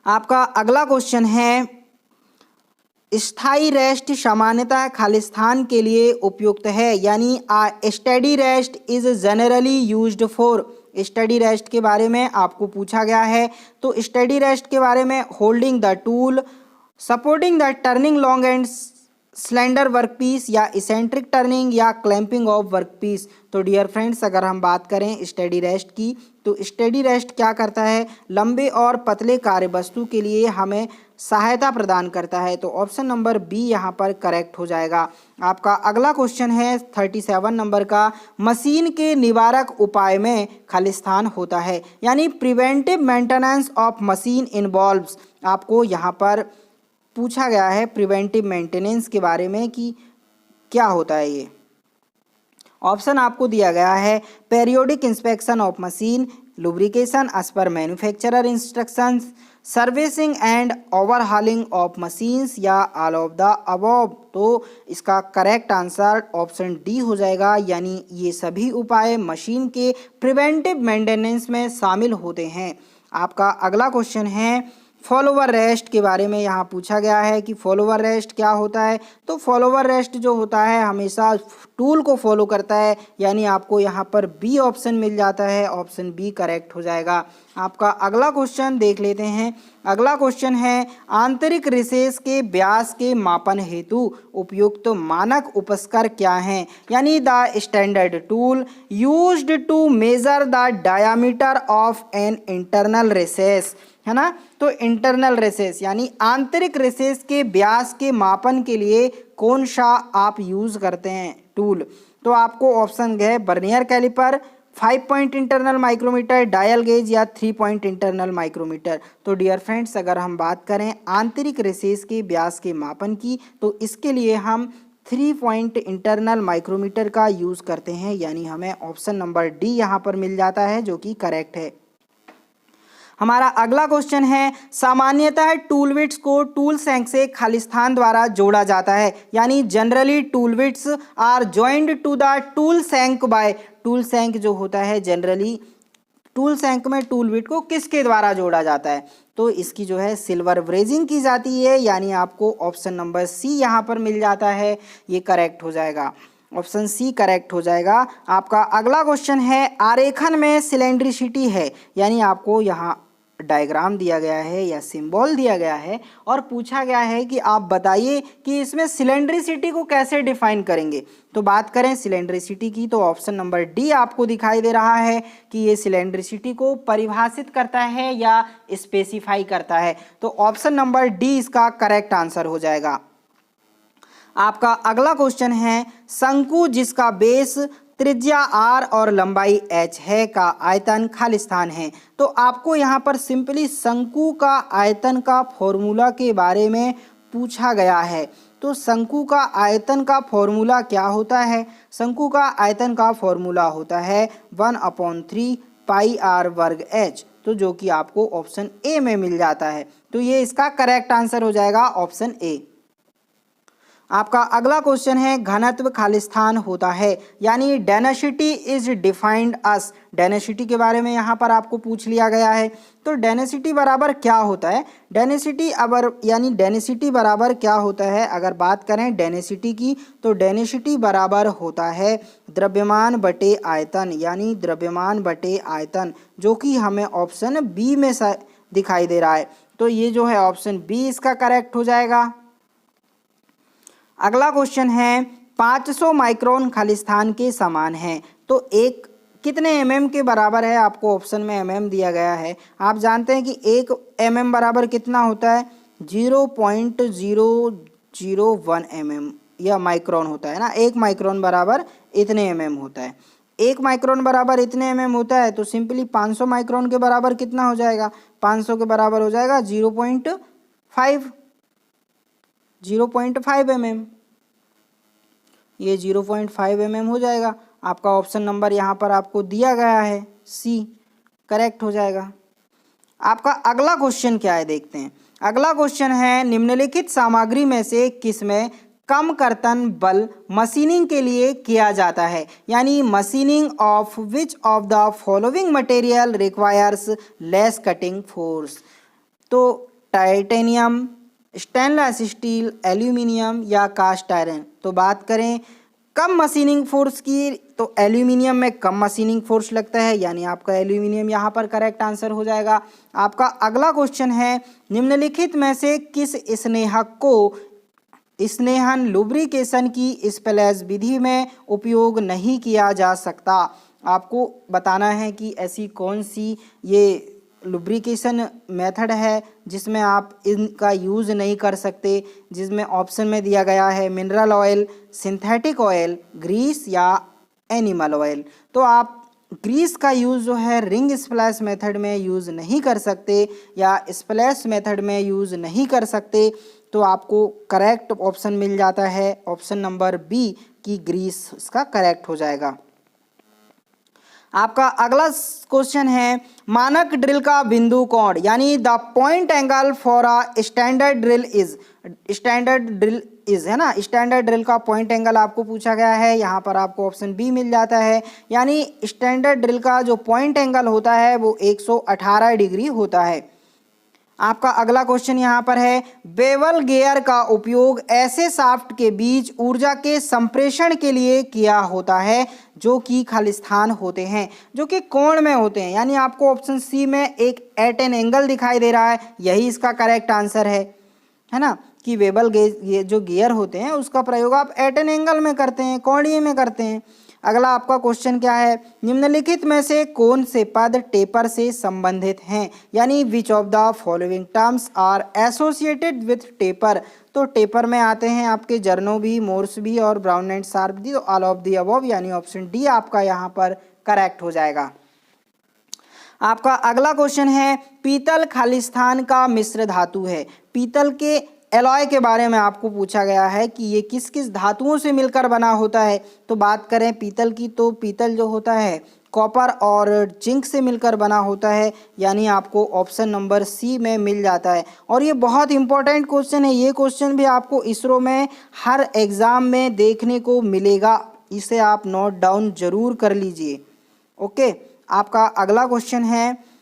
आपका अगला क्वेश्चन है, स्थायी रेस्ट सामान्यतः खालिस्तान के लिए उपयुक्त है, यानी study rest is generally used for. Study rest के बारे में आपको पूछा गया है, तो स्टडी रेस्ट के बारे में holding the tool, supporting the turning long and slender workpiece, या इसेंट्रिक टर्निंग, या क्लैंपिंग ऑफ वर्कपीस। तो डियर फ्रेंड्स, अगर हम बात करें स्टडी रेस्ट की तो स्टडी रेस्ट क्या करता है, लंबे और पतले कार्य वस्तु के लिए हमें सहायता प्रदान करता है। तो ऑप्शन नंबर बी यहाँ पर करेक्ट हो जाएगा। आपका अगला क्वेश्चन है 37 नंबर का, मशीन के निवारक उपाय में खालिस्तान होता है, यानी preventive maintenance of machine involves. आपको यहाँ पर पूछा गया है प्रिवेंटिव मेंटेनेंस के बारे में कि क्या होता है ये। ऑप्शन आपको दिया गया है, periodic inspection of machine, lubrication as per manufacturer instructions, servicing and overhauling of machines, या ऑल ऑफ द अबव। तो इसका करेक्ट आंसर ऑप्शन डी हो जाएगा, यानी ये सभी उपाय मशीन के प्रिवेंटिव मेंटेनेंस में शामिल होते हैं। आपका अगला क्वेश्चन है, फॉलोवर रेस्ट के बारे में यहाँ पूछा गया है कि फॉलोवर रेस्ट क्या होता है। तो फॉलोवर रेस्ट जो होता है हमेशा टूल को फॉलो करता है, यानी आपको यहाँ पर बी ऑप्शन मिल जाता है, ऑप्शन बी करेक्ट हो जाएगा। आपका अगला क्वेश्चन देख लेते हैं। अगला क्वेश्चन है, आंतरिक रिसेस के व्यास के मापन हेतु उपयुक्त मानक उपस्कर क्या हैं, यानी the standard tool used to measure the diameter of an internal recess, है ना। तो इंटरनल रेसेस यानी आंतरिक रेसेस के व्यास के मापन के लिए कौन सा आप यूज़ करते हैं टूल। तो आपको ऑप्शन है vernier caliper, 5 point internal micrometer, dial gauge, या 3 पॉइंट इंटरनल माइक्रोमीटर। तो डियर फ्रेंड्स, अगर हम बात करें आंतरिक रेसेस के व्यास के मापन की तो इसके लिए हम 3 पॉइंट इंटरनल माइक्रोमीटर का यूज़ करते हैं, यानी हमें ऑप्शन नंबर डी यहाँ पर मिल जाता है जो कि करेक्ट है। हमारा अगला क्वेश्चन है, सामान्यतः टूल बिट्स को टूल सैंक से खालिस्तान द्वारा जोड़ा जाता है, यानी generally tool bits are joined to the tool shank by. Tool shank जो होता है जनरली टूल सैंक में टूल बिट को किसके द्वारा जोड़ा जाता है, तो इसकी जो है सिल्वर ब्रेजिंग की जाती है, यानी आपको ऑप्शन नंबर सी यहाँ पर मिल जाता है, ये करेक्ट हो जाएगा, ऑप्शन सी करेक्ट हो जाएगा। आपका अगला क्वेश्चन है, आरेखन में सिलेंड्रिसिटी है, यानी आपको यहाँ डायग्राम दिया गया है या सिंबल दिया गया है और पूछा गया है कि आप बताइए कि इसमें सिलेंड्रिसिटी को कैसे डिफाइन करेंगे। तो बात करें सिलेंड्रिसिटी की तो ऑप्शन नंबर डी आपको दिखाई दे रहा है कि ये सिलेंड्रिसिटी को परिभाषित करता है या स्पेसिफाई करता है। तो ऑप्शन नंबर डी इसका करेक्ट आंसर हो जाएगा। आपका अगला क्वेश्चन है, शंकु जिसका बेस त्रिज्या r और लंबाई h है का आयतन खालिस्तान है। तो आपको यहाँ पर सिंपली शंकु का आयतन का फॉर्मूला के बारे में पूछा गया है। तो शंकु का आयतन का फॉर्मूला क्या होता है? शंकु का आयतन का फॉर्मूला होता है 1/3 पाई आर वर्ग एच, तो जो कि आपको ऑप्शन ए में मिल जाता है। तो ये इसका करेक्ट आंसर हो जाएगा ऑप्शन ए। आपका अगला क्वेश्चन है घनत्व खालिस्तान होता है, यानी density is defined us. Density के बारे में यहाँ पर आपको पूछ लिया गया है। तो डेंसिटी बराबर क्या होता है? डेंसिटी बराबर क्या होता है? अगर बात करें डेंसिटी की, तो डेंसिटी बराबर होता है द्रव्यमान बटे आयतन, यानी द्रव्यमान बटे आयतन, जो कि हमें ऑप्शन बी में दिखाई दे रहा है। तो ये जो है ऑप्शन बी इसका करेक्ट हो जाएगा। अगला क्वेश्चन है 500 माइक्रोन खालिस्तान के समान है, तो एक कितने mm के बराबर है? आपको ऑप्शन में mm दिया गया है। आप जानते हैं कि 1 mm बराबर कितना होता है? 0.001 mm या माइक्रोन होता है ना। 1 माइक्रोन बराबर इतने mm होता है। 1 माइक्रोन बराबर इतने mm होता है, तो सिंपली 500 माइक्रोन के बराबर कितना हो जाएगा? 500 के बराबर हो जाएगा 0.5 mm। ये 0.5 mm हो जाएगा। आपका ऑप्शन नंबर यहाँ पर आपको दिया गया है, सी करेक्ट हो जाएगा। आपका अगला क्वेश्चन क्या है देखते हैं। अगला क्वेश्चन है निम्नलिखित सामग्री में से किसमें कम कर्तन बल मशीनिंग के लिए किया जाता है? यानी machining of which of the following material requires less cutting force? तो टाइटेनियम, स्टेनलेस स्टील, एल्यूमिनियम या कास्ट आयरन? तो बात करें कम मशीनिंग फोर्स की, तो एल्यूमिनियम में कम मशीनिंग फोर्स लगता है, यानी आपका एल्यूमिनियम यहाँ पर करेक्ट आंसर हो जाएगा। आपका अगला क्वेश्चन है निम्नलिखित में से किस स्नेहक को स्नेहन लुब्रिकेशन की स्प्लैश विधि में उपयोग नहीं किया जा सकता? आपको बताना है कि ऐसी कौन सी ये लुब्रिकेशन मेथड है जिसमें आप इनका यूज़ नहीं कर सकते, जिसमें ऑप्शन में दिया गया है mineral oil, synthetic oil, grease या एनिमल ऑयल। तो आप ग्रीस का यूज़ जो है रिंग स्प्लैश मेथड में यूज़ नहीं कर सकते या स्प्लैश मेथड में यूज़ नहीं कर सकते। तो आपको करेक्ट ऑप्शन मिल जाता है ऑप्शन नंबर बी कि ग्रीस इसका करेक्ट हो जाएगा। आपका अगला क्वेश्चन है मानक ड्रिल का बिंदु कोण, यानी the point angle for a standard drill is है ना। स्टैंडर्ड ड्रिल का पॉइंट एंगल आपको पूछा गया है, यहाँ पर आपको ऑप्शन बी मिल जाता है। यानी स्टैंडर्ड ड्रिल का जो पॉइंट एंगल होता है वो 118 डिग्री होता है। आपका अगला क्वेश्चन यहाँ पर है बेवल गियर का उपयोग ऐसे शाफ्ट के बीच ऊर्जा के संप्रेषण के लिए किया होता है जो कि खालिस्तान होते हैं, जो कि कोण में होते हैं। यानी आपको ऑप्शन सी में एक एट एन एंगल दिखाई दे रहा है, यही इसका करेक्ट आंसर है ना। कि बेवल ये जो गियर होते हैं उसका प्रयोग आप एट एन एंगल में करते हैं, कोणीय में करते हैं। अगला आपका क्वेश्चन क्या है निम्नलिखित में से कौन से पद टेपर से संबंधित हैं? यानी which of the following terms are associated with taper? तो टेपर में आते हैं आपके जर्नोबी, मोर्सबी और ब्राउन एंड शार्पबी, तो ऑल ऑफ द अबव, यानी ऑप्शन डी आपका यहाँ पर करेक्ट हो जाएगा। आपका अगला क्वेश्चन है पीतल खालिस्तान का मिश्र धातु है। पीतल के एलॉय के बारे में आपको पूछा गया है कि ये किस किस धातुओं से मिलकर बना होता है। तो बात करें पीतल की, तो पीतल जो होता है कॉपर और जिंक से मिलकर बना होता है, यानी आपको ऑप्शन नंबर सी में मिल जाता है। और ये बहुत इंपॉर्टेंट क्वेश्चन है, ये क्वेश्चन भी आपको इसरो में हर एग्ज़ाम में देखने को मिलेगा, इसे आप नोट डाउन जरूर कर लीजिए। ओके, आपका अगला क्वेश्चन है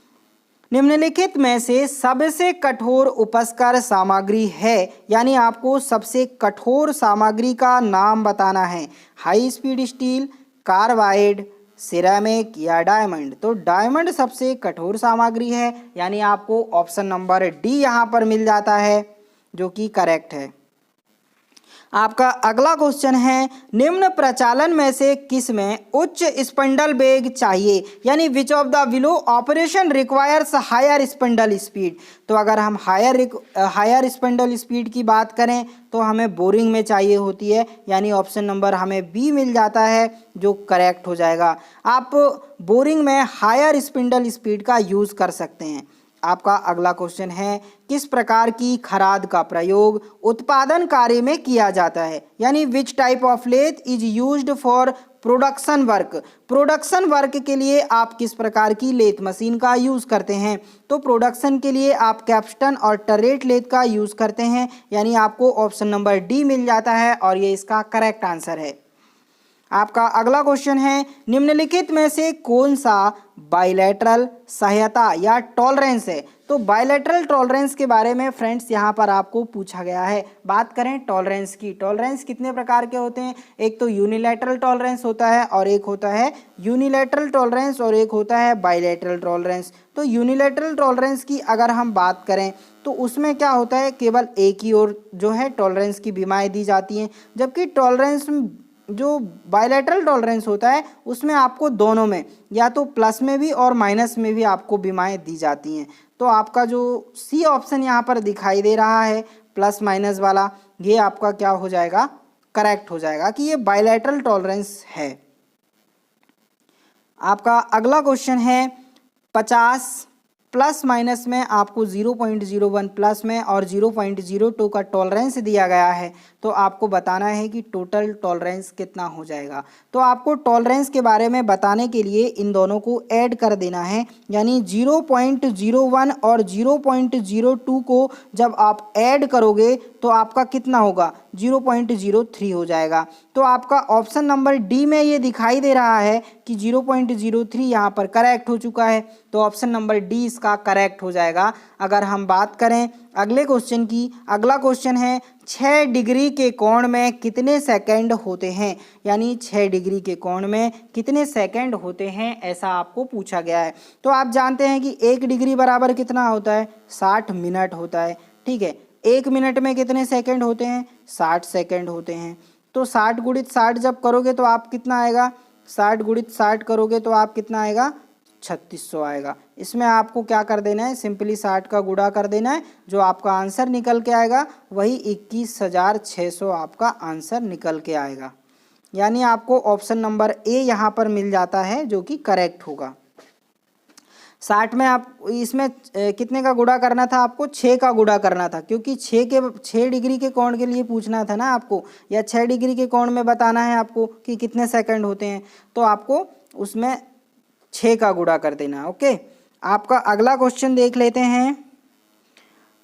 निम्नलिखित में से सबसे कठोर उपस्कर सामग्री है? यानी आपको सबसे कठोर सामग्री का नाम बताना है। High speed steel, carbide, ceramic या डायमंड? तो डायमंड सबसे कठोर सामग्री है, यानी आपको ऑप्शन नंबर डी यहाँ पर मिल जाता है, जो कि करेक्ट है। आपका अगला क्वेश्चन है निम्न प्रचालन में से किस में उच्च स्पिंडल वेग चाहिए? यानी which of the below operation requires higher spindle speed? तो अगर हम हायर स्पिंडल स्पीड की बात करें तो हमें बोरिंग में चाहिए होती है, यानी ऑप्शन नंबर हमें बी मिल जाता है, जो करेक्ट हो जाएगा। आप बोरिंग में हायर स्पिंडल स्पीड का यूज़ कर सकते हैं। आपका अगला क्वेश्चन है, किस प्रकार की खराद का प्रयोग उत्पादन कार्य में किया जाता है, यानी which type of lathe is used for production work. Production work के लिए आप किस प्रकार की लेथ मशीन का यूज़ करते हैं? तो प्रोडक्शन के लिए आप कैप्स्टन और टरेट लेथ का यूज़ करते हैं, यानी आपको ऑप्शन नंबर डी मिल जाता है और ये इसका करेक्ट आंसर है। आपका अगला क्वेश्चन है, निम्नलिखित में से कौन सा बायलैटरल सहायता या टॉलरेंस है? तो बायलैटरल टॉलरेंस के बारे में फ्रेंड्स यहाँ पर आपको पूछा गया है। बात करें टॉलरेंस की, टॉलरेंस कितने प्रकार के होते हैं? एक तो यूनिलैटरल टॉलरेंस होता है और एक होता है यूनिलैटरल टॉलरेंस और एक होता है बायलैटरल टॉलरेंस। तो यूनिलैटरल टॉलरेंस की अगर हम बात करें तो उसमें क्या होता है, केवल एक ही ओर जो है टॉलरेंस की बीमाएँ दी जाती हैं, जबकि टॉलरेंस जो बायलैटरल टॉलरेंस होता है उसमें आपको दोनों में, या तो प्लस में भी और माइनस में भी आपको बीमाएँ दी जाती हैं। तो आपका जो सी ऑप्शन यहाँ पर दिखाई दे रहा है प्लस माइनस वाला, ये आपका क्या हो जाएगा, करेक्ट हो जाएगा कि ये बायलैटरल टॉलरेंस है। आपका अगला क्वेश्चन है, 50 प्लस माइनस में आपको 0.01 प्लस में और 0.02 का टॉलरेंस दिया गया है, तो आपको बताना है कि टोटल टॉलरेंस कितना हो जाएगा। तो आपको टॉलरेंस के बारे में बताने के लिए इन दोनों को ऐड कर देना है, यानी 0.01 और 0.02 को जब आप ऐड करोगे तो आपका कितना होगा, 0.03 हो जाएगा। तो आपका ऑप्शन नंबर डी में ये दिखाई दे रहा है कि 0.03 यहाँ पर करेक्ट हो चुका है, तो ऑप्शन नंबर डी इसका करेक्ट हो जाएगा। अगर हम बात करें अगले क्वेश्चन की, अगला क्वेश्चन है 6 डिग्री के कोण में कितने सेकंड होते हैं, यानी 6 डिग्री के कोण में कितने सेकंड होते हैं, ऐसा आपको पूछा गया है। तो आप जानते हैं कि 1 डिग्री बराबर कितना होता है, 60 मिनट होता है। ठीक है, 1 मिनट में कितने सेकंड होते हैं, 60 सेकंड होते हैं। तो 60 गुणित 60 जब करोगे तो आप कितना आएगा, 60 गुणित 60 करोगे तो आप कितना आएगा, 3600 आएगा। इसमें आपको क्या कर देना है, सिंपली 60 का गुणा कर देना है, जो आपका आंसर निकल के आएगा वही 21,600 आपका आंसर निकल के आएगा। यानी आपको ऑप्शन नंबर ए यहाँ पर मिल जाता है जो कि करेक्ट होगा। 60 में आप इसमें कितने का गुणा करना था, आपको 6 का गुणा करना था, क्योंकि 6 डिग्री के कोण के लिए पूछना था ना आपको, या 6 डिग्री के कोण में बताना है आपको कि कितने सेकंड होते हैं, तो आपको उसमें 6 का गुणा कर देना। ओके, आपका अगला क्वेश्चन देख लेते हैं।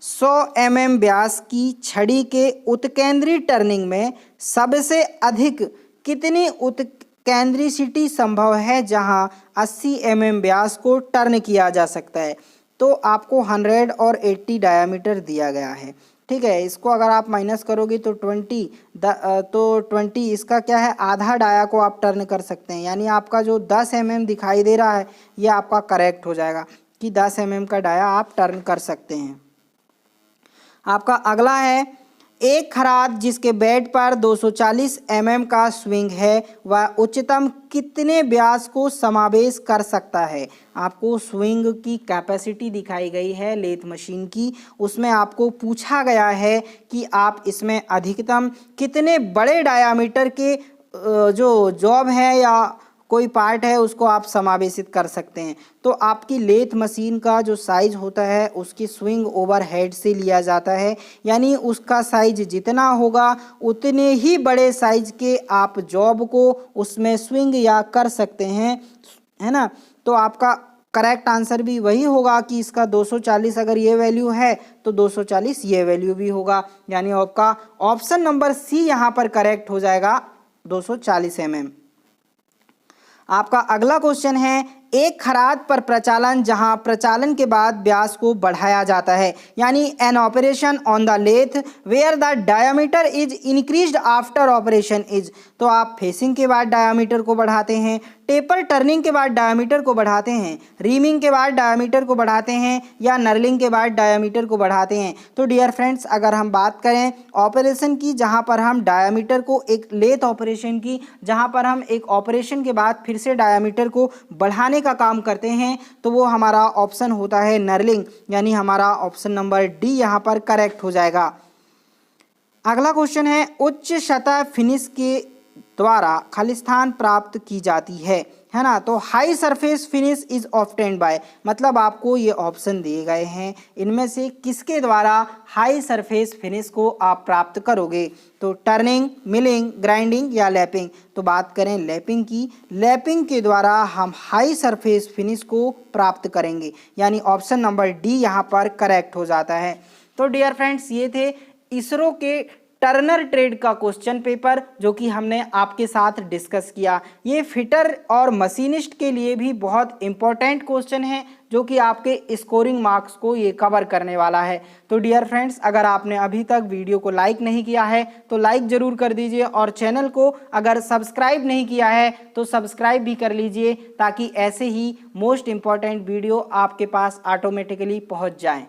100 mm व्यास की छड़ी के उत्केंद्री टर्निंग में सबसे अधिक कितनी उत्केंद्रिसिटी संभव है जहां 80 mm व्यास को टर्न किया जा सकता है? तो आपको 100 और 80 डायामीटर दिया गया है। ठीक है, इसको अगर आप माइनस करोगे तो 20 इसका क्या है, आधा डाया को आप टर्न कर सकते हैं, यानी आपका जो 10 mm दिखाई दे रहा है ये आपका करेक्ट हो जाएगा कि 10 mm का डाया आप टर्न कर सकते हैं। आपका अगला है, एक खराद जिसके बेड पर 240 mm का स्विंग है वह उच्चतम कितने व्यास को समावेश कर सकता है? आपको स्विंग की कैपेसिटी दिखाई गई है लेथ मशीन की, उसमें आपको पूछा गया है कि आप इसमें अधिकतम कितने बड़े डायामीटर के जो जॉब है या कोई पार्ट है उसको आप समावेशित कर सकते हैं। तो आपकी लेथ मशीन का जो साइज होता है उसकी स्विंग ओवर हेड से लिया जाता है, यानी उसका साइज जितना होगा उतने ही बड़े साइज के आप जॉब को उसमें स्विंग या कर सकते हैं, है ना। तो आपका करेक्ट आंसर भी वही होगा कि इसका 240 अगर ये वैल्यू है तो 240 ये वैल्यू भी होगा, यानी आपका ऑप्शन नंबर सी यहाँ पर करेक्ट हो जाएगा, 240 mm। आपका अगला क्वेश्चन है, एक खराद पर प्रचालन जहां प्रचालन के बाद व्यास को बढ़ाया जाता है, यानी an operation on the lathe where the diameter is increased after operation is. तो आप फेसिंग के बाद डायामीटर को बढ़ाते हैं, टेपर टर्निंग के बाद डायामीटर को बढ़ाते हैं, रीमिंग के बाद डायामीटर को बढ़ाते हैं, या नर्लिंग के बाद डायामीटर को बढ़ाते हैं। तो डियर फ्रेंड्स, अगर हम बात करें ऑपरेशन की जहां पर हम डायामीटर को, एक लेथ ऑपरेशन की जहां पर हम एक ऑपरेशन के बाद फिर से डायामीटर को बढ़ाने का काम करते हैं, तो वो हमारा ऑप्शन होता है नर्लिंग, यानी हमारा ऑप्शन नंबर डी यहाँ पर करेक्ट हो जाएगा। अगला क्वेश्चन है, उच्च सतह फिनिश के द्वारा खालिस्तान प्राप्त की जाती है, है ना। तो high surface finish is obtained by, मतलब आपको ये ऑप्शन दिए गए हैं, इनमें से किसके द्वारा हाई सरफेस फिनिश को आप प्राप्त करोगे। तो टर्निंग, मिलिंग, ग्राइंडिंग या लैपिंग। तो बात करें लैपिंग की, लैपिंग के द्वारा हम हाई सरफेस फिनिश को प्राप्त करेंगे, यानी ऑप्शन नंबर डी यहाँ पर करेक्ट हो जाता है। तो डियर फ्रेंड्स, ये थे इसरो के टर्नर ट्रेड का क्वेश्चन पेपर जो कि हमने आपके साथ डिस्कस किया। ये फिटर और मशीनिस्ट के लिए भी बहुत इंपॉर्टेंट क्वेश्चन है जो कि आपके स्कोरिंग मार्क्स को ये कवर करने वाला है। तो डियर फ्रेंड्स, अगर आपने अभी तक वीडियो को लाइक नहीं किया है तो लाइक ज़रूर कर दीजिए, और चैनल को अगर सब्सक्राइब नहीं किया है तो सब्सक्राइब भी कर लीजिए, ताकि ऐसे ही मोस्ट इम्पॉर्टेंट वीडियो आपके पास ऑटोमेटिकली पहुँच जाएँ।